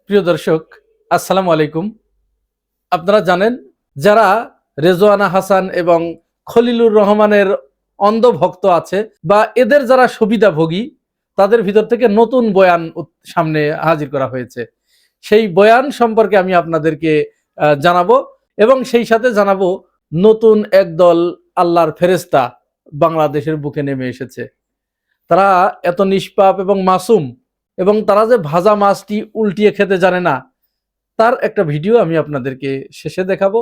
প্রিয় দর্শক, আসসালামু আলাইকুম। আপনারা জানেন, যারা রেজওয়ানা হাসান এবং খলিলুর রহমানের অন্ধভক্ত আছে বা এদের যারা সুবিধাভোগী, তাদের ভিতর থেকে নতুন বয়ান সামনে হাজির করা হয়েছে। সেই বয়ান সম্পর্কে আমি আপনাদেরকে জানাবো এবং সেই সাথে জানাবো নতুন একদল আল্লাহর ফেরেস্তা বাংলাদেশের বুকে নেমে এসেছে। তারা এত নিষ্পাপ এবং মাসুম, এবং তারা যে ভাজা মাছটি উল্টিয়ে খেতে জানে না, তার একটা ভিডিও আমি আপনাদেরকে শেষে দেখাবো।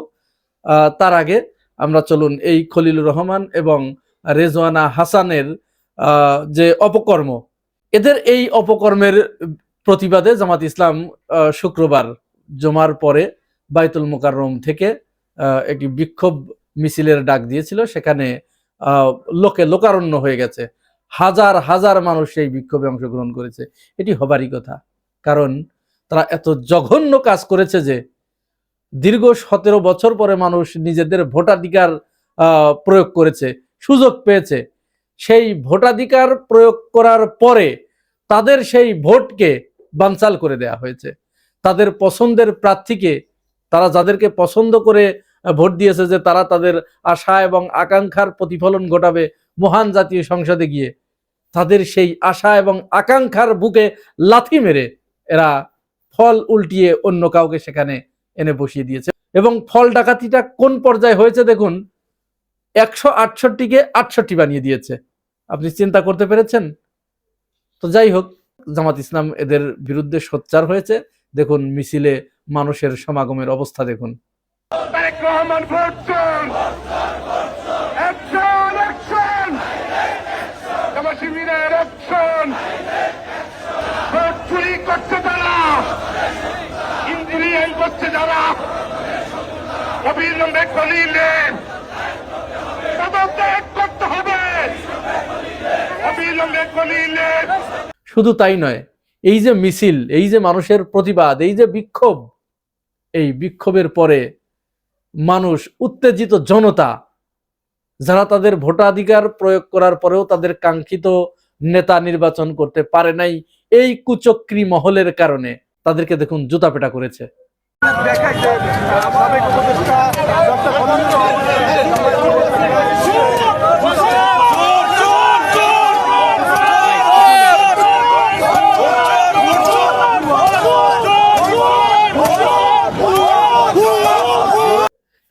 তার আগে আমরা চলুন এই খলিলুর রহমান এবং রেজওয়ানা হাসানের যে অপকর্ম, এদের এই অপকর্মের প্রতিবাদে জামাত ইসলাম শুক্রবার জমার পরে বাইতুল মোকাররম থেকে একটি বিক্ষোভ মিছিলের ডাক দিয়েছিল। সেখানে লোকে লোকারণ্য হয়ে গেছে, হাজার হাজার মানুষ সেই বিক্ষোভে অংশগ্রহণ করেছে। এটি হবারই কথা, কারণ তারা এত জঘন্য কাজ করেছে যে দীর্ঘ 17 বছর পরে মানুষ নিজেদের ভোটাধিকার প্রয়োগ করেছে, সুযোগ পেয়েছে। সেই ভোটাধিকার প্রয়োগ করার পরে তাদের সেই ভোটকে বানচাল করে দেয়া হয়েছে। তাদের পছন্দের প্রার্থীকে, তারা যাদেরকে পছন্দ করে ভোট দিয়েছে যে তারা তাদের আশা এবং আকাঙ্ক্ষার প্রতিফলন ঘটাবে মহান জাতীয় সংসদে গিয়ে, তাদের সেই আশা এবং আকাঙ্ক্ষার বুকে লাথি মেরে এরা ফল উল্টিয়ে অন্য কাউকে সেখানে এনে বসিয়ে দিয়েছে। এবং ফল ডাকাতিটা কোন পর্যায়ে হয়েছে দেখুন, 168কে 68 বানিয়ে দিয়েছে। আপনি চিন্তা করতে পেরেছেন? তো যাই হোক, জামাত ইসলাম এদের বিরুদ্ধে সোচ্চার হয়েছে। দেখুন মিছিলে মানুষের সমাগমের অবস্থা দেখুন। শুধু তাই নয়, এই যে মিছিল, এই যে মানুষের প্রতিবাদ, এই যে বিক্ষোভ, এই বিক্ষোভের পরে মানুষ, উত্তেজিত জনতা, যারা তাদের ভোটাধিকার প্রয়োগ করার পরেও তাদের কাঙ্ক্ষিত নেতা নির্বাচন করতে পারে নাই, এই কুচক্রী মহলের কারণে তাদেরকে দেখুন জুতা পেটা করেছে।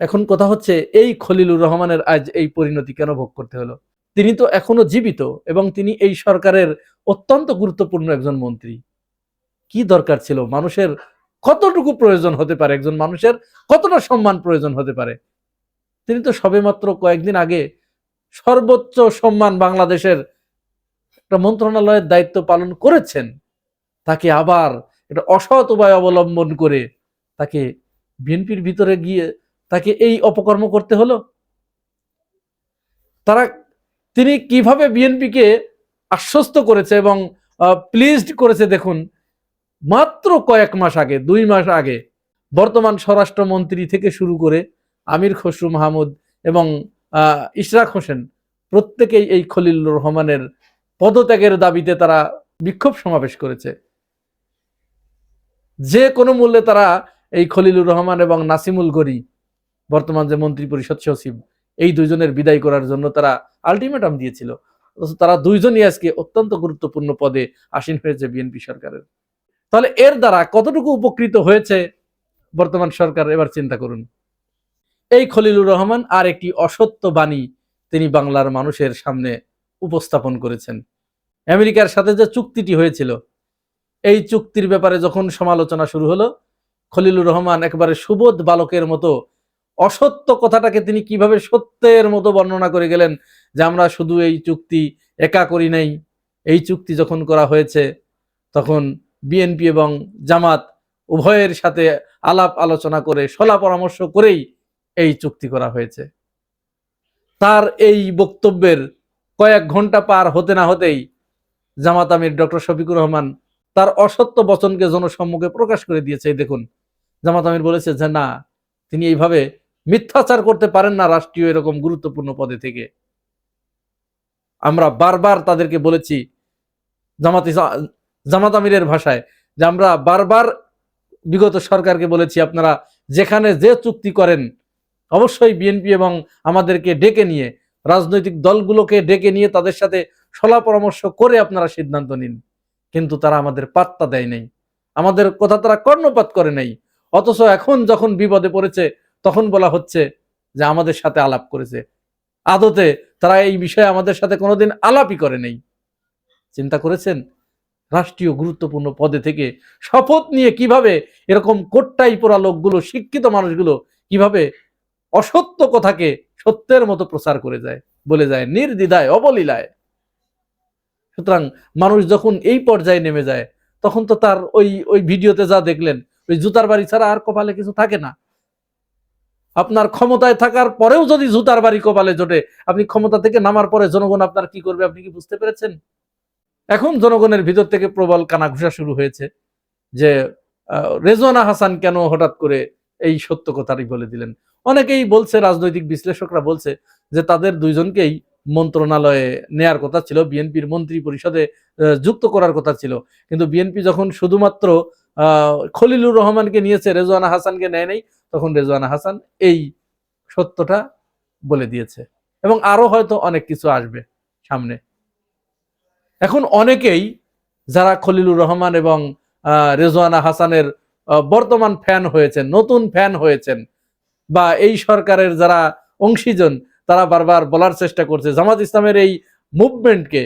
এখন কথা হচ্ছে, এই খলিলুর রহমানের আজ এই পরিণতি কেন ভোগ করতে হলো? তিনি তো এখনো জীবিত এবং তিনি এই সরকারের অত্যন্ত গুরুত্বপূর্ণ একজন মন্ত্রী। কি দরকার ছিল? মানুষের কতটুকু প্রয়োজন হতে পারে, একজন মানুষের কতটা সম্মান প্রয়োজন হতে পারে? তিনি তো সবেমাত্র কয়েকদিন আগে সর্বোচ্চ সম্মান বাংলাদেশের একটা মন্ত্রণালয়ের দায়িত্ব পালন করেছেন। তাকে আবার একটা অসৎ উপায় অবলম্বন করে তাকে বিএনপির ভিতরে গিয়ে তাকে এই অপকর্ম করতে হলো। তিনি কিভাবে বিএনপিকে আশ্বস্ত করেছে এবং প্লিজড করেছে দেখুন। মাত্র কয়েক মাস আগে, 2 মাস আগে, বর্তমান স্বরাষ্ট্রমন্ত্রী থেকে শুরু করে আমির খসরু মাহমুদ এবং ইশরাক হোসেন প্রত্যেকেই এই খলিলুর রহমানের পদত্যাগের দাবিতে তারা বিক্ষোভ সমাবেশ করেছে। যে কোনো মূল্যে তারা এই খলিলুর রহমান এবং নাসিমুল গনি, বর্তমান যে মন্ত্রী পরিষদ সচিব, এই দুইজনের বিদায় করার জন্য তারা আলটিমেটাম দিয়েছিল। তারা দুইজনই আজকে অত্যন্ত গুরুত্বপূর্ণ পদে আসীন হয়েছে বিএনপি সরকারের। তাহলে এর দ্বারা কতটুকু উপকৃত হয়েছে বর্তমান সরকার, এবার চিন্তা করুন। এই খলিলুর রহমান আর একটি অসত্য বাণী তিনি বাংলার মানুষের সামনে উপস্থাপন করেছেন। আমেরিকার সাথে যে চুক্তিটি হয়েছিল, এই চুক্তির ব্যাপারে যখন সমালোচনা শুরু হলো, খলিলুর রহমান একেবারে সুবোধ বালকের মতো অসত্য কথাটাকে তিনি কিভাবে সত্যের মতো বর্ণনা করে গেলেন, যে আমরা শুধু এই চুক্তি একা করি নাই, এই চুক্তি যখন করা হয়েছে তখন বিএনপি এবং জামাত উভয়ের সাথে আলাপ আলোচনা করে, সলা পরামর্শ করেই এই চুক্তি করা হয়েছে। তার এই বক্তব্যের কয়েক ঘন্টা পার হতে না হতেই জামাত আমির ডক্টর শফিকুর রহমান তার অসত্য বচনকে জনসম্মুখে প্রকাশ করে দিয়েছে। দেখুন, জামাত আমির বলেছে যে না, তিনি এইভাবে মিথ্যাচার করতে পারেন না রাষ্ট্রীয় এরকম গুরুত্বপূর্ণ পদে থেকে। আমরা বারবার তাদেরকে বলেছি, জামাত আমিরের ভাষায়, যে আমরা বারবার বিগত সরকারকে বলেছি, আপনারা যেখানে যে চুক্তি করেন অবশ্যই বিএনপি এবং আমাদেরকে ডেকে নিয়ে, রাজনৈতিক দলগুলোকে ডেকে নিয়ে তাদের সাথে সলা পরামর্শ করে আপনারা সিদ্ধান্ত নিন। কিন্তু তারা আমাদের পাত্তা দেয় নাই, আমাদের কথা তারা কর্ণপাত করে নাই। অথচ এখন যখন বিপদে পড়েছে তখন বলা হচ্ছে যে আমাদের সাথে আলাপ করেছে। আদতে তারা এই বিষয়ে আমাদের সাথে কোনোদিন আলাপই করে নেই। চিন্তা করেছেন রাষ্ট্রীয় গুরুত্বপূর্ণ পদে থেকে শপথ নিয়ে কিভাবে এরকম কোট্টাই পোড়া লোকগুলো, শিক্ষিত মানুষগুলো কিভাবে অসত্য কথাকে সত্যের মতো প্রচার করে যায়, বলে যায় নির্দ্বিধায় অবলীলায়। সুতরাং মানুষ যখন এই পর্যায়ে নেমে যায় তখন তো তার ওই ওই ভিডিওতে যা দেখলেন ওই জুতার বাড়ি ছাড়া আর কপালে কিছু থাকে না। আপনার ক্ষমতায় থাকার পরেও যদি জুতার বাড়ি কপালে জোটে, আপনি ক্ষমতা থেকে নামার পরে জনগণ আপনার কি করবে আপনি কি বুঝতে পেরেছেন? এখন জনগণের ভিতর থেকে প্রবল কানাঘুষা শুরু হয়েছে যে রেজওয়ানা হাসান কেন হঠাৎ করে এই সত্য কথাটি বলে দিলেন। অনেকেই বলছে, রাজনৈতিক বিশ্লেষকরা বলছে যে তাদের দুইজনকেই মন্ত্রণালয়ে নেয়ার কথা ছিল, বিএনপির মন্ত্রী পরিষদে যুক্ত করার কথা ছিল। কিন্তু বিএনপি যখন শুধুমাত্র খলিলুর রহমানকে নিয়েছে, রেজওয়ানা হাসানকে নেয় নাই, তখন রেজওয়ানা হাসান এই সত্যটা বলে দিয়েছে। এবং আরো হয়তো অনেক কিছু আসবে সামনে। এখন অনেকেই যারা খলিলুর রহমান এবং রেজওয়ানা হাসানের বর্তমান ফ্যান হয়েছেন, নতুন ফ্যান হয়েছেন, বা এই সরকারের যারা অংশীজন, তারা বারবার বলার চেষ্টা করছে জামাত ইসলামের এই মুভমেন্টকে,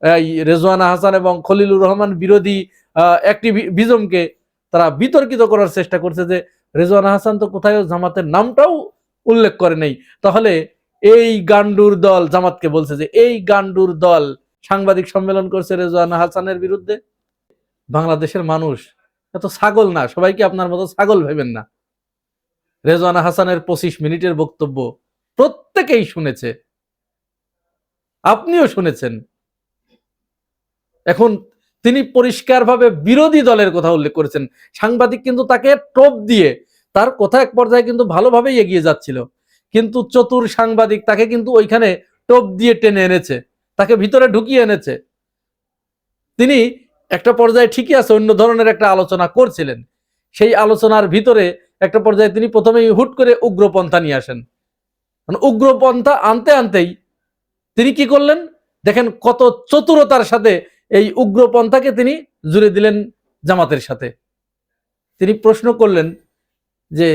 এই রেজওয়ানা হাসান এবং খলিলুর রহমান বিরোধী অ্যাক্টিভিজমকে তারা বিতর্কিত করার চেষ্টা করছে যে রেজওয়ানা হাসান তো কোথায় জামাতের নামটাও উল্লেখ করে নেই, তাহলে এই গান্ডুর দল জামাতকে বলছে যে এই গান্ডুর দল সাংবাদিক সম্মেলন করছে রেজওয়ানা হাসানের বিরুদ্ধে। বাংলাদেশের মানুষ এত ছাগল না, সবাইকে আপনার মতো ছাগল ভেবেন না। রেজওয়ানা হাসানের 25 মিনিটের বক্তব্য প্রত্যেকেই শুনেছে, আপনিও শুনেছেন। এখন তিনি পরিষ্কারভাবে বিরোধী দলের কথা উল্লেখ করেছেন। সাংবাদিক কিন্তু তাকে টোপ দিয়ে, তার কথা এক পর্যায়ে কিন্তু ভালোভাবেই এগিয়ে যাচ্ছিল, কিন্তু চতুর সাংবাদিক তাকে কিন্তু ওইখানে টোপ দিয়ে টেনে এনেছে, তাকে ভিতরে ঢুকিয়ে এনেছে। তিনি একটা পর্যায়ে ঠিকই আছে, অন্য ধরনের একটা আলোচনা করছিলেন, সেই আলোচনার ভিতরে একটা পর্যায়ে তিনি প্রথমেই হুট করে উগ্রপন্থা নিয়ে আসেন। উগ্রপন্থা আনতে আনতেই তিনি কি করলেন দেখেন, কত চতুরতার সাথে এই উগ্রপন্থাকে তিনি জুড়ে দিলেন জামাতের সাথে। তিনি প্রশ্ন করলেন যে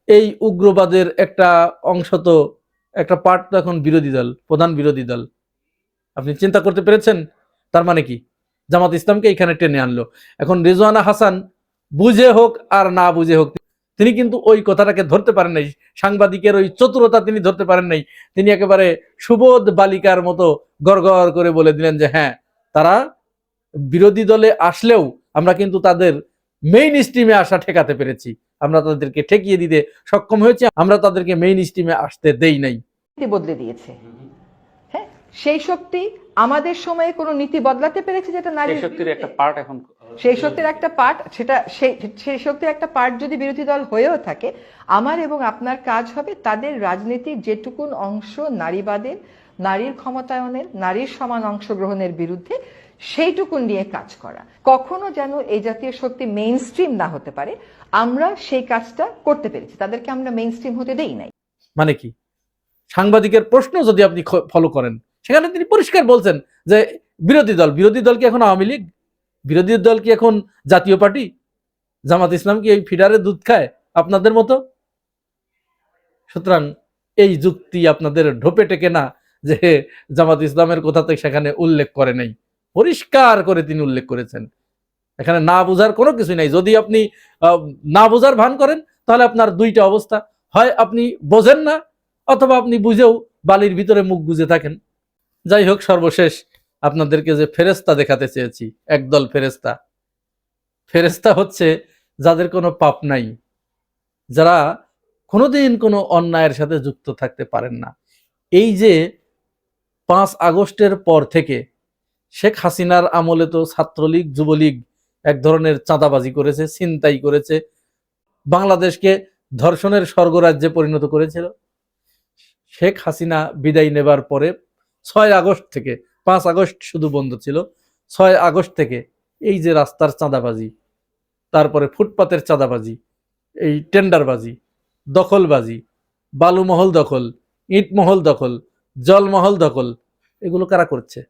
এই উগ্রবাদের একটা অংশ তো, একটা পার্ট তো এখন বিরোধী দল, প্রধান বিরোধী দল। আপনি চিন্তা করতে পেরেছেন? তার মানে কি জামাত ইসলামকে এখানে টেনে আনলো। এখন রেজওয়ানা হাসান বুঝে হোক আর না বুঝে হোক, তিনি কিন্তু ওই কথাটাকে ধরতে পারেন নাই, সাংবাদিকের ওই চতুরতা তিনি ধরতে পারেন নাই। তিনি একেবারে সুবোধ বালিকার মতো গড়গড় করে বলে দিলেন যে হ্যাঁ, তারা বিরোধী দলে আসলেও আমরা কিন্তু তাদের মেইন স্ট্রিমে আসা ঠেকাতে পেরেছি, আমরা তাদেরকে ঠেকিয়ে দিতে সক্ষম হয়েছি, আমরা তাদেরকে মেইন স্ট্রিমে আসতে দেই নাই। বদলে দিয়েছে। হ্যাঁ, সেই শক্তি আমাদের সময়ে কোনো নীতি বদলাতে পেরেছে, যেটা নারী শক্তির একটা পার্ট, এখন সেই শক্তির একটা পার্ট, সেটা সেই শক্তির একটা পার্ট যদি বিরোধী দল হয়েও থাকে, আমার এবং আপনার কাজ হবে তাদের রাজনীতির যেটুকুন অংশ নারীবাদের, নারীর ক্ষমতায়নের, নারীর সমান অংশগ্রহণের বিরুদ্ধে, সেইটুকুন নিয়ে কাজ করা। কখনো যেন এই জাতীয় শক্তি মেইন স্ট্রিম না হতে পারে, আমরা সেই কাজটা করতে পেরেছি, তাদেরকে আমরা মেইন স্ট্রিম হতে দেই নাই। মানে কি, সাংবাদিকের প্রশ্ন যদি আপনি ফলো করেন, সেখানে তিনি পরিষ্কার বলছেন যে বিরোধী দল কি এখন আওয়ামী লীগ? বিরোধী দল কি এখন জাতীয় পার্টি? জামাত ইসলাম কি এই ফিডারে দুধ খায় আপনাদের মতো? সুতরাং এই যুক্তি আপনাদের ঢোপে টেকে না যে জামাত ইসলামের কথা তো সেখানে উল্লেখ করে নাই। পরিষ্কার করে তিনি উল্লেখ করেছেন, এখানে না বুঝার কোনো কিছু নাই। যদি আপনি না বুঝার ভান করেন তাহলে আপনার দুইটা অবস্থা, হয় আপনি বোঝেন না, অথবা আপনি বুঝেও বালির ভিতরে মুখ গুজে থাকেন। যাই হোক, সর্বশেষ আপনাদেরকে যে ফেরেস্তা দেখাতে চেয়েছি, একদল ফেরেস্তা। ফেরেস্তা হচ্ছে যাদের কোনো পাপ নাই, যারা কোনোদিন কোনো অন্যায়ের সাথে যুক্ত থাকতে পারেন না। এই যে 5 আগস্টের পর থেকে শেখ হাসিনার আমলে তো ছাত্রলীগ যুবলীগ এক ধরনের চাঁদাবাজি করেছে, ছিনতাই করেছে, বাংলাদেশকে ধর্ষণের স্বর্গরাজ্যে পরিণত করেছিল। শেখ হাসিনা বিদায় নেবার পরে 6 আগস্ট থেকে, 5 আগস্ট শুধু বন্ধ ছিল, 6 আগস্ট থেকে এই যে রাস্তার চাঁদাবাজি, তারপরে ফুটপাতের চাঁদাবাজি, এই টেন্ডারবাজি, দখলবাজি, বালুমহল দখল, ইটমহল দখল, জলমহল দখল, এগুলো কারা করছে?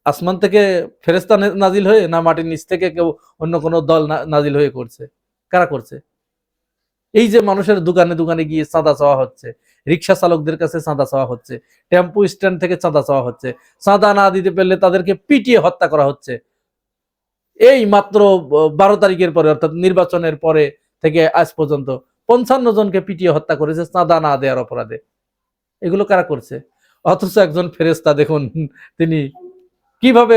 আসমান থেকে ফেরেশতা নাজিল হয়ে, না মাটির নিচ থেকে কেউ অন্য কোনো দল নাজিল হয়ে করছে? কারা করছে? এই যে মানুষের দোকানে দোকানে গিয়ে চাঁদা চাওয়া হচ্ছে, রিক্সা চালকদের কাছে চাঁদা চাওয়া হচ্ছে, টেম্পো স্ট্যান্ড থেকে চাঁদা চাওয়া হচ্ছে, চাঁদা না দিতে পারলে তাদেরকে পিটিয়ে হত্যা করা হচ্ছে। এই মাত্র 12 তারিখের পরে, অর্থাৎ নির্বাচনের পরে থেকে আজ পর্যন্ত 55 জনকে পিটিয়ে হত্যা করেছে চাঁদা না দেওয়ার অপরাধে। এগুলো কারা করছে? অথচ একজন ফেরেশতা দেখুন, তিনি কিভাবে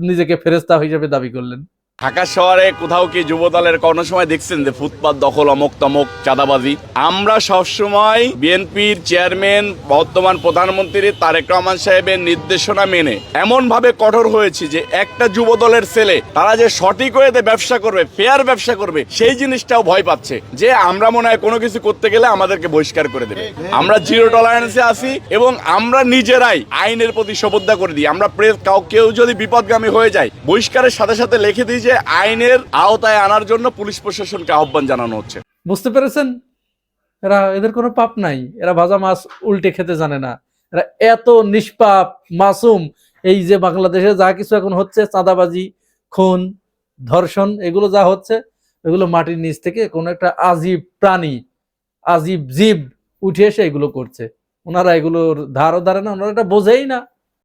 নিজেকে ফেরেশতা হিসেবে দাবি করলেন। ঢাকা শহরে কোথাও কি যুবদলের কোনো সময় দেখছেন যে ফুটপাত দখল, অমক তমক, চাঁদাবাজি? আমরা সবসময় বিএনপির চেয়ারম্যান বর্তমান প্রধানমন্ত্রী তারেক রহমান সাহেবের নির্দেশনা মেনে এমন ভাবে কঠোর হয়েছি যে একটা যুবদলের ছেলে তারা যে সঠিক ওয়েতে ব্যবসা করবে, ফেয়ার ব্যবসা করবে, সেই জিনিসটাও ভয় পাচ্ছে যে আমরা মনে হয় কোনো কিছু করতে গেলে আমাদেরকে বহিষ্কার করে দেবে। আমরা জিরো টলারেন্সে আছি এবং আমরা নিজেরাই আইনের প্রতি শপথ করে দিই। আমরা কেউ যদি বিপদগামী হয়ে যায়, বহিষ্কারের সাথে সাথে লিখে দিই যে আইনের আওতায় আনার জন্য পুলিশ প্রশাসনকে আহ্বান জানানো হচ্ছে। বুঝতে পেরেছেন? এদের কোনো পাপ নাই, এরা ভাজা মাছ উল্টে খেতে জানে না, এরা এত নিষ্পাপ মাসুম। এই যে বাংলাদেশে যা কিছু এখন হচ্ছে, চাঁদাবাজি, খুন, ধর্ষণ, এগুলো যা হচ্ছে, এগুলো মাটির নিচ থেকে কোনো একটা আজীব প্রাণী, আজীব জীব উঠে এসে এগুলো করছে। ওনারা এগুলোর ধারও ধারে না, ওনারা এটা বোঝেই না।